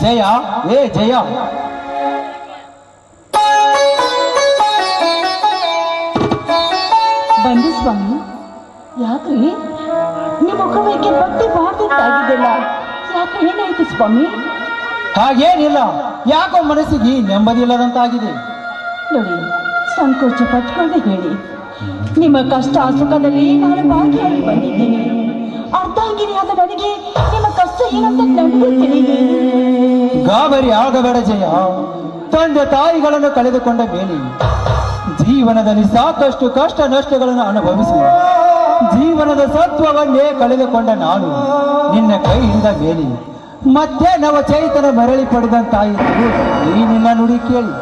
ಜಯ ಏ ಜಯ, ಬಂದಿ ಸ್ವಾಮಿ. ಯಾಕ್ರಿ ನಿಮ್ಮ ಮುಖವೇಕೆ ಭಕ್ತಿ ಬಾರ್ದಿದ್ದಾಗಿದ್ದಿಲ್ಲ? ಯಾಕೆ ಏನಾಯ್ತು ಸ್ವಾಮಿ? ಹಾಗೇನಿಲ್ಲ, ಯಾಕೋ ಮನಸ್ಸಿಗೆ ನೆಮ್ಮದಿ ಇಲ್ಲದಂತಾಗಿದೆ. ನೋಡಿ, ಸಂಕೋಚ ಪಟ್ಕೊಳ್ಳದೆ ಹೇಳಿ. ನಿಮ್ಮ ಕಷ್ಟ ಸುಖದಲ್ಲಿ ನಾನು ಭಾಗಿಯಾಗಿ ಬಂದಿದ್ದೀನಿ. ಅರ್ಧಾಂಗಿನಿಯಾದ ನನಗೆ ನಿಮ್ಮ ಕಷ್ಟ ಏನಂತ ನನಗೂ ತಿಳಿದೆ. ಗಾಬರಿ ಆಗಬೇಡ ಜಯ. ತಂದೆ ತಾಯಿಗಳನ್ನು ಕಳೆದುಕೊಂಡ ಮೇಲೆ ಜೀವನದಲ್ಲಿ ಸಾಕಷ್ಟು ಕಷ್ಟ ನಷ್ಟಗಳನ್ನು ಅನುಭವಿಸಿ ಜೀವನದ ಸತ್ವವನ್ನೇ ಕಳೆದುಕೊಂಡ ನಾನು ನಿನ್ನ ಕೈ ಹಿಡಿದ ಮೇಲೆ ಮತ್ತೆ ನವ ಚೈತನ ಮರಳಿ ಪಡೆದಂತಾಯಿತು ಈ ನಿನ್ನ ನುಡಿ ಕೇಳಿ.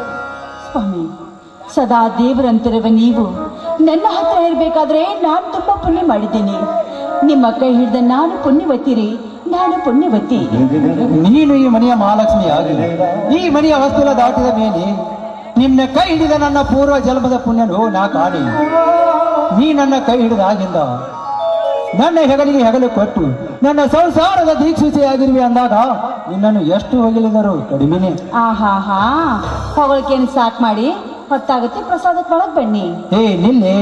ಸ್ವಾಮಿ, ಸದಾ ದೇವರಂತಿರುವ ನೀವು ನನ್ನ ಹತ್ರ ಇರಬೇಕಾದ್ರೆ ನಾನು ತುಂಬಾ ಪುಣ್ಯ ಮಾಡಿದ್ದೀನಿ. ನಿಮ್ಮ ಕೈ ಹಿಡಿದ ನಾನು ಪುಣ್ಯವತಿರಿ, ನಾನು ಪುಣ್ಯವತಿ. ನೀನು ಈ ಮನೆಯ ಮಹಾಲಕ್ಷ್ಮಿಯಾಗಿ ಈ ಮನೆಯ ವಸ್ತುಲ ದಾಟಿದ ಮೇಲೆ ನಿನ್ನ ಕೈ ಹಿಡಿದ ನನ್ನ ಪೂರ್ವ ಜನ್ಮದ ಪುಣ್ಯನು ನಾ ಕಾಣಿ. ನೀ ನನ್ನ ಕೈ ಹಿಡಿದಾಗಿಂದ ನನ್ನ ಹೆಗಲಿಗೆ ಹೆಗಲು ಕೊಟ್ಟು ನನ್ನ ಸಂಸಾರದ ದೀಕ್ಷಿಸೆಯಾಗಿರುವೆ ಅಂದಾಗ ನಿನ್ನನ್ನು ಎಷ್ಟು ಹೊಗಳಿದರೂ ಕಡಿಮೆನೆ. ಆಹಾ, ಹೊಗಳಿಕೆಯನ್ನು ಸಾಕು ಮಾಡಿ, ಹೊತ್ತಾಗುತ್ತೆ, ಪ್ರಸಾದಕ್ಕೆ ಒಳಗೆ ಬನ್ನಿ. ಹೇ ನಿನ್ನೆ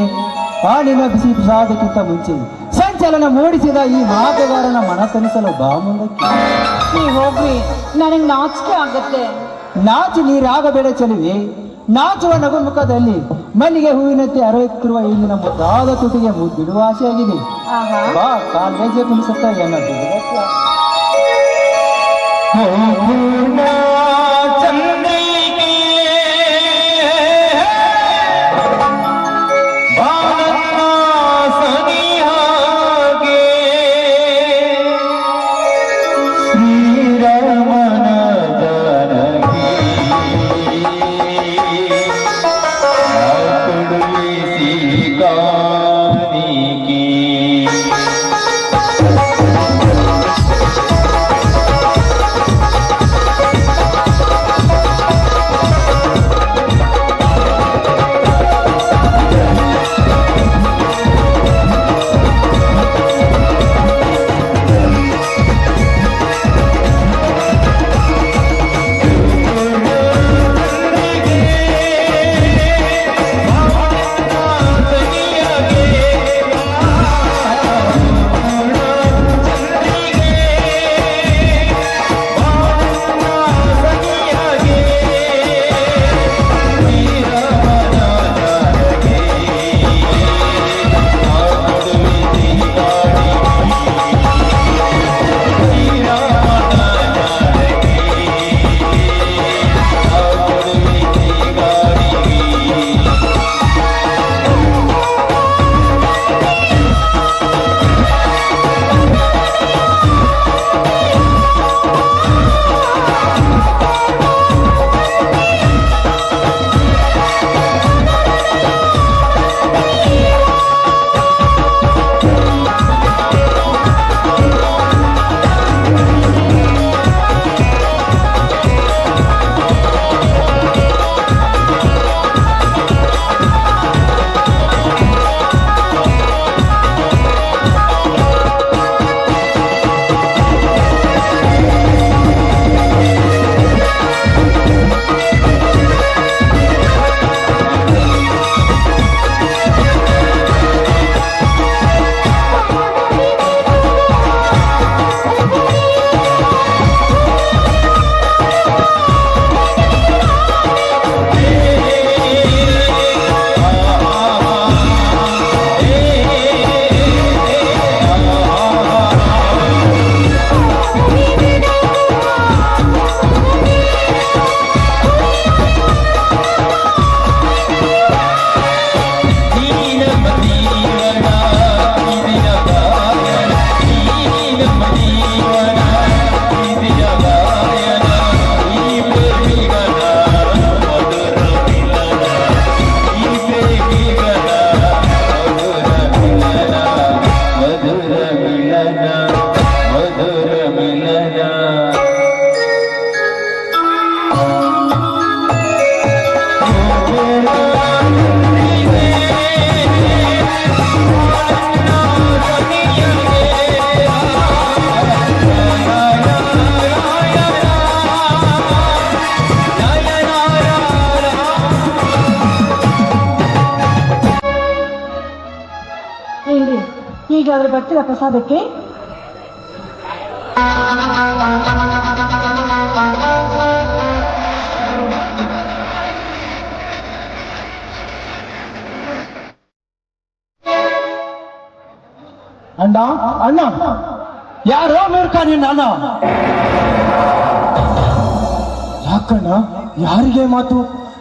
ಆ ನಿನ್ನ ಬಿಸಿ ಪ್ರಸಾದಕ್ಕಿಂತ ಮುಂಚೆ ಸಂಚಲನ ಮೂಡಿಸಿದ ಈ ಮಾತುಗಾರನ ಮನಸ್ಸನಿಸಲು ಬಾ ಮುಂದಕ್ಕೆ. ನೀವು ಹೋಗ್ರಿ, ನನಗೆ ನಾಚಿಕೆ ಆಗುತ್ತೆ. ನಾಚು ನೀರಾಗಬೇಡ ಚೆಲುವೆ. ನಾಚುವ ನಗುಮುಖದಲ್ಲಿ ಮಲ್ಲಿಗೆ ಹೂವಿನಂತೆ ಅರಳುತ್ತಿರುವ ಇಲ್ಲಿನ ಮುದ್ದಾದ ತುಟಿಗೆ ಮುದ್ದಿಡುವ ಆಸೆಯಾಗಿದೆ. ಆಹಾ, ಬಾ, ಕಾಲ್ಗೆಜೆ ಕುಣಿಸುತ್ತಾ ಎನ್ನದು ನೀವೇನಾದ್ರೂ ಬರ್ತೀರಾ ಪ್ರಸಾದಕ್ಕೆ? ಅಣ್ಣ ಅಣ್ಣ, ಯಾರೋ ಮೂರ್ಖ ನಿನ್ನ ಅಣ್ಣ. ಯಾಕಣ್ಣ, ಯಾರಿಗೆ ಮಾತು?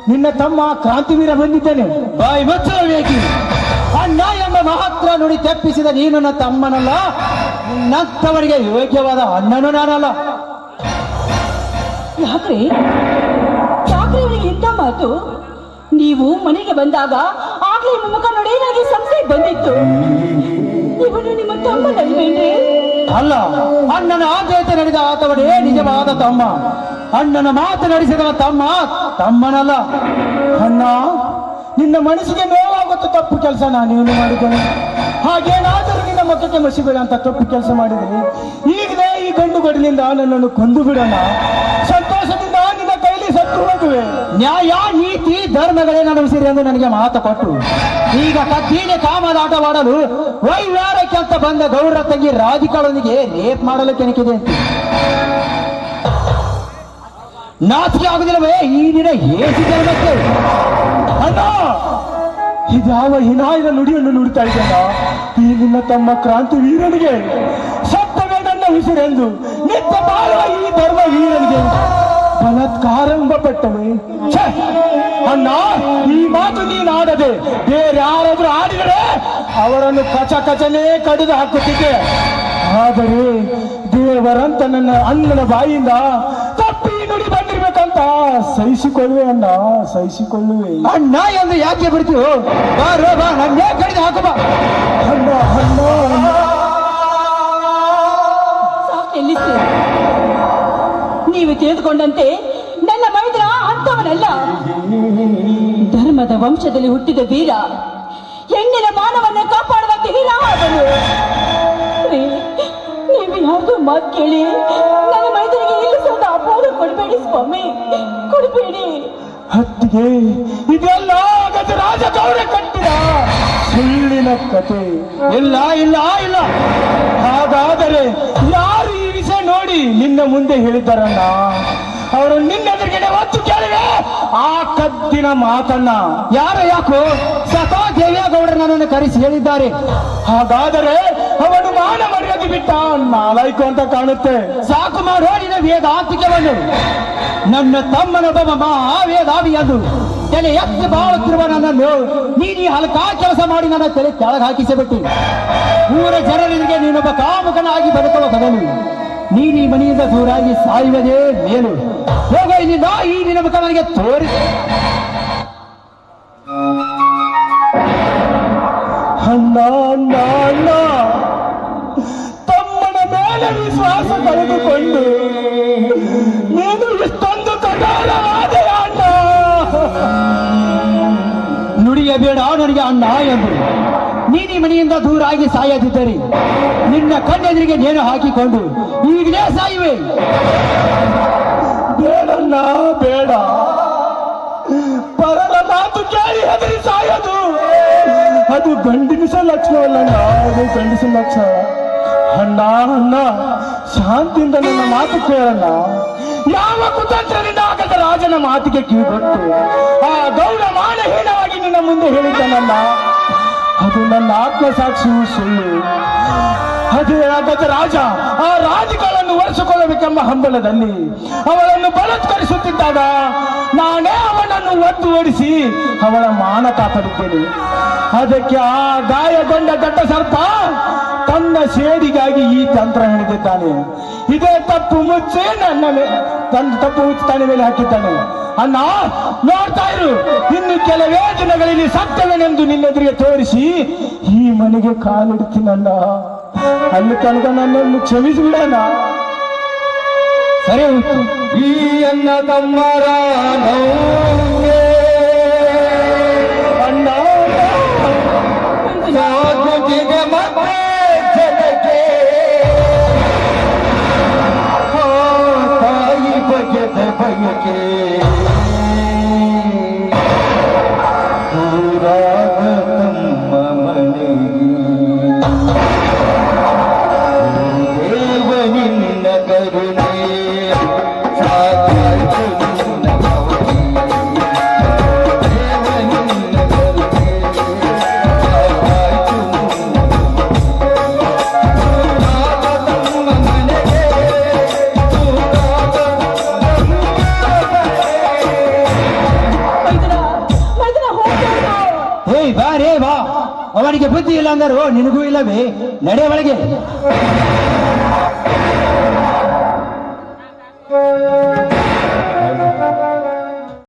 ನಿನ್ನ ತಮ್ಮ ಕ್ರಾಂತಿವೀರ ಬಂದಿದ್ದೇನೆ. ಬಾಯಿ ಮುಚ್ಚಬೇಕು. ಅಣ್ಣ ಎಂಬ ಮಹತ್ರ ನುಡಿ ತೆಪ್ಪಿಸಿದ ನೀನು ನನ್ನ ತಮ್ಮನಲ್ಲ, ನನ್ನವರಿಗೆ ಯೋಗ್ಯವಾದ ಅಣ್ಣನೂ ನಾನಲ್ಲ. ಯಾಕ್ರೆ ಯಾಕ್ರೆ ಇವನಿಗೆ ಇಂಥ ಮಾತು? ನೀವು ಮನೆಗೆ ಬಂದಾಗ ಆಗ್ಲೇ ನಿಮ್ಮ ಮುಖ ನೋಡಿ ನನಗೆ ಸಂಶಯ ಬಂದಿತ್ತು. ಇವನು ನಿಮ್ಮ ತಮ್ಮನಲ್ವೇನ್ರಿ? ಅಲ್ಲ, ಅಣ್ಣನ ಆದ್ಯತೆ ನಡೆದ ಆತವನೇ ನಿಜವಾದ ತಮ್ಮ. ಅಣ್ಣನ ಮಾತು ನಡೆಸಿದವ ತಮ್ಮ ತಮ್ಮನಲ್ಲ. ಅಣ್ಣ, ನಿನ್ನ ಮನಸ್ಸಿಗೆ ನೋವಾಗುತ್ತ ತಪ್ಪು ಕೆಲಸ ನಾನೇನು ಮಾಡಿದ್ದೇನೆ? ಹಾಗೇನಾದರೂ ನಿನ್ನ ಮುಖಕ್ಕೆ ಮಸಿಬೇಡ ಅಂತ ತಪ್ಪು ಕೆಲಸ ಮಾಡಿದರೆ ಈಗಲೇ ಈ ಗಂಡು ಗಡಿನಿಂದ ನನ್ನನ್ನು ಕೊಂದು ಬಿಡೋಣ. ಸಂತೋಷದಿಂದ ನಿನ್ನ ಕೈಲಿ ಸತ್ತು ಹೋಗುವೆ. ನ್ಯಾಯ, ನೀತಿ, ಧರ್ಮಗಳೇ ನನ್ನ ಉಸಿರಿ ಎಂದು ನನಗೆ ಮಾತು ಕೊಟ್ಟು ಈಗ ಕತ್ತೀನೆ ಕಾಮದಾಟವಾಡಲು ವೈವಾರಕ್ಕೆ ಅಂತ ಬಂದ ಗೌರ ತಂಗಿ ರಾಧಿಕಾಳೊಂದಿಗೆ ರೇಪ್ ಮಾಡಲು ಕೆಣಕಿದೆ ಅಂತ ನಾಚಿಕೆ ಆಗುದಿಲ್ಲವೇ ಈ ದಿನ ಹೇಸಿ ಜನ್ಮಕ್ಕೆ? ಅಣ್ಣ, ಇದ್ಯಾವ ಹಿನಾಯಿನ ನುಡಿಯನ್ನು ನುಡಿತಾ ಇದ್ದೇನ? ಈ ನಿನ್ನ ತಮ್ಮ ಕ್ರಾಂತಿ ವೀರನಿಗೆ ಸತ್ತವೇ ನನ್ನ ಉಸಿರೆಂದು ನಿತ್ಯ ಬಾಳುವ ಈ ಧರ್ಮ ವೀರನಿಗೆ ಬಲಾತ್ಕಾರ ಪಟ್ಟವೆ. ಅಣ್ಣ, ಈ ಮಾತು ನೀನು ಆಡದೆ ಬೇರೆ ಯಾರಾದ್ರೂ ಆಡಿದರೆ ಅವರನ್ನು ಕಚ ಕಚನೇ ಕಡಿದು ಹಾಕುತ್ತಿದ್ದೆ. ಆದರೆ ದೇವರಂತ ನನ್ನ ಅಣ್ಣನ ಬಾಯಿಂದ ತಪ್ಪಿ ನುಡಿ ಬಂದಿರ್ಬೇಕಂತ ಸಹಿಸಿಕೊಳ್ಳುವೆ ಅಣ್ಣ, ಸಹಿಸಿಕೊಳ್ಳುವೆ. ಅಣ್ಣ ಎಂದು ಯಾಕೆ ಬಿಡ್ತೀವೋ? ಬಾರೋ ಬಾ, ನನ್ನೇ ಕಡಿದು ಹಾಕಬಾ. ಅಣ್ಣ ಅಣ್ಣ ನಿಲ್ಲಿಸಿ. ನೀವು ತಿಳಿದುಕೊಂಡಂತೆ ನನ್ನ ಮೈದ್ರ ಅಂತವನಲ್ಲ. ಧರ್ಮದ ವಂಶದಲ್ಲಿ ಹುಟ್ಟಿದ ವೀರ, ಹೆಣ್ಣಿನ ಮಾನವನ್ನ ಕಾಪಾಡುವ ವೀರ ಅವನು. ನೀವು ಯಾರ್ದು ಮಾತು ಕೇಳಿ ನನ್ನ ಮೈದನಿಗೆ ನಿಲ್ಲಿಸೋದ ಅಪೋಲ ಕೊಡಬೇಡಿ ಸ್ವಾಮಿ, ಕೊಡಬೇಡಿ. ಹತ್ತಿಗೆ ಇದೆಲ್ಲ ರಾಜಗೌಡ ಕಟ್ಟಿದ ಸುಳ್ಳಿನ ಕತೆ. ಇಲ್ಲ ಇಲ್ಲ ಇಲ್ಲ. ಹಾಗಾದರೆ ಯಾರು ಈ ವಿಷಯ ನೋಡಿ ನಿನ್ನ ಮುಂದೆ ಹೇಳಿದ್ದಾರಣ್ಣ? ಅವರು ನಿನ್ನೆದುರಿಗೆ ಒತ್ತು ಕೇಳಿವೆ ಆ ಕದ್ದಿನ ಮಾತನ್ನ. ಯಾರು? ಯಾಕೋ ಸತಾ ದೇವೇಗೌಡರು ನನ್ನನ್ನು ಕರೆಸಿ ಹೇಳಿದ್ದಾರೆ. ಹಾಗಾದರೆ ಅವನು ಮಾನ ಮರ್ಯಾದೆ ಬಿಟ್ಟ ನಾಲಾಯ್ಕು ಅಂತ ಕಾಣುತ್ತೆ. ಸಾಕು ಮಾಡೋ ನಿನ್ನ ವೇದಾಂತಿಕವನ್ನು. ನನ್ನ ತಮ್ಮನೊಬ್ಬ ಮಹಾವೇದಾವಿ ಎಂದು ತಲೆ ಎತ್ತು ಬಾಳುತ್ತಿರುವ ನನ್ನನ್ನು ನೀನು ಹಲಕಾ ಕೆಲಸ ಮಾಡಿ ನನ್ನ ತಲೆ ಕೆಳಗೆ ಹಾಕಿಸಿಬಿಟ್ಟು ಊರ ಜನರಿಗೆ ನೀನೊಬ್ಬ ಕಾಮುಕನಾಗಿ ಬದುಕುವ ಬದಲು ನೀನು ಈ ಮನೆಯಿಂದ ದೂರಾಗಿ ಸಾಯುವುದೇ ಮೇಲು. ಹೋಗ ಇಲ್ಲಿಂದ, ಈ ನಿನ್ನ ಮುಖ ನನಗೆ ತೋರಿ. ಅಣ್ಣ ಅಣ್ಣ ಅಣ್ಣ, ತಮ್ಮನ ಮೇಲೆ ವಿಶ್ವಾಸ ಕಳೆದುಕೊಂಡು ನೀನು ಇಷ್ಟೊಂದು ಕಠೋರವಾದ ಅಣ್ಣ. ನುಡಿಯಬೇಡ ನನಗೆ ಅಣ್ಣ ಎಂದು. ನೀನಿ ಮನೆಯಿಂದ ದೂರಾಗಿ ಸಾಯದಿದ್ದರೆ ನಿನ್ನ ಕಣ್ಣೆದುರಿಗೆ ನೇಣು ಹಾಕಿಕೊಂಡು ಈಗಲೇ ಸಾಯುವೆ. ಬೇಡಣ್ಣ ಬೇಡ. ಪರರ ಮಾತು ಕೇಳಿ ಹೆದರಿ ಸಾಯೋದು ಅದು ಗಂಡಿನ ಲಕ್ಷಣವಲ್ಲಣ್ಣ, ಅದು ಗಂಡಿನ ಲಕ್ಷಣ. ಅಣ್ಣ ಅಣ್ಣ, ಶಾಂತಿಯಿಂದ ನನ್ನ ಮಾತು ಕೇಳಣ್ಣ. ಯಾವ ಕುತಂತ್ರದಿಂದ ಆಗದ ರಾಜನ ಮಾತಿಗೆ ಕಿವಿಗೊಟ್ಟು ಆ ಗೌಡ ಮಾನಹೀನವಾಗಿ ನಿನ್ನ ಮುಂದೆ ಹೇಳಿದ್ದನಲ್ಲ, ಅದು ನನ್ನ ಆತ್ಮಸಾಕ್ಷಿಯು ಸುಳ್ಳು. ಅದೇ ಆಗದ ರಾಜ ಆ ರಾಜಗಳನ್ನು ಒರೆಸಿಕೊಳ್ಳಬೇಕೆಂಬ ಹಂಬಲದಲ್ಲಿ ಅವಳನ್ನು ಬಲಾತ್ಕರಿಸುತ್ತಿದ್ದಾಗ ನಾನೇ ಅವನನ್ನು ಒದ್ದು ಓಡಿಸಿ ಅವಳ ಮಾನ ಕಾಪಾಡಿದ್ದೇನೆ. ಅದಕ್ಕೆ ಆ ಗಾಯಗೊಂಡ ದಟ್ಟ ಸರ್ಪ ತನ್ನ ಸೇಡಿಗಾಗಿ ಈ ತಂತ್ರ ಹಿಡಿದಿದ್ದಾನೆ. ಇದೇ ತಪ್ಪು ಮುಚ್ಚಿ ತಪ್ಪು ಮುಚ್ಚಿ ತನ್ನ ಮೇಲೆ ಹಾಕಿದ್ದಾನೆ. ಅಣ್ಣ ನೋಡ್ತಾ ಇರು, ಇನ್ನು ಕೆಲವೇ ದಿನಗಳಲ್ಲಿ ಸತ್ಯವೇನೆಂದು ನಿನ್ನೆದುರಿಗೆ ತೋರಿಸಿ ಈ ಮನೆಗೆ ಕಾಲಿಡ್ತೀನಣ್ಣ. ಅಲ್ಲಿ ತನಕ ನನ್ನನ್ನು ಕ್ಷಮಿಸಿಬಿಡೋಣ. ಸರಿ ಹೋಯ್ತು. ಈ ಅಣ್ಣ ತಮ್ಮರ ಅಣ್ಣ ತಾಯಿ ಬಗೆದ ಬಯಕೆ ದೂರಾದ ತಮ್ಮ ಮನೆಗೆ ಏಯ್ ಬಾ ರೇ ಬಾ, ಅವನಿಗೆ ಬುದ್ಧಿ ಇಲ್ಲ ಅಂದರು ನಿನಗೂ ಇಲ್ಲವೇ? ನಡೆ ಒಳಗೆ.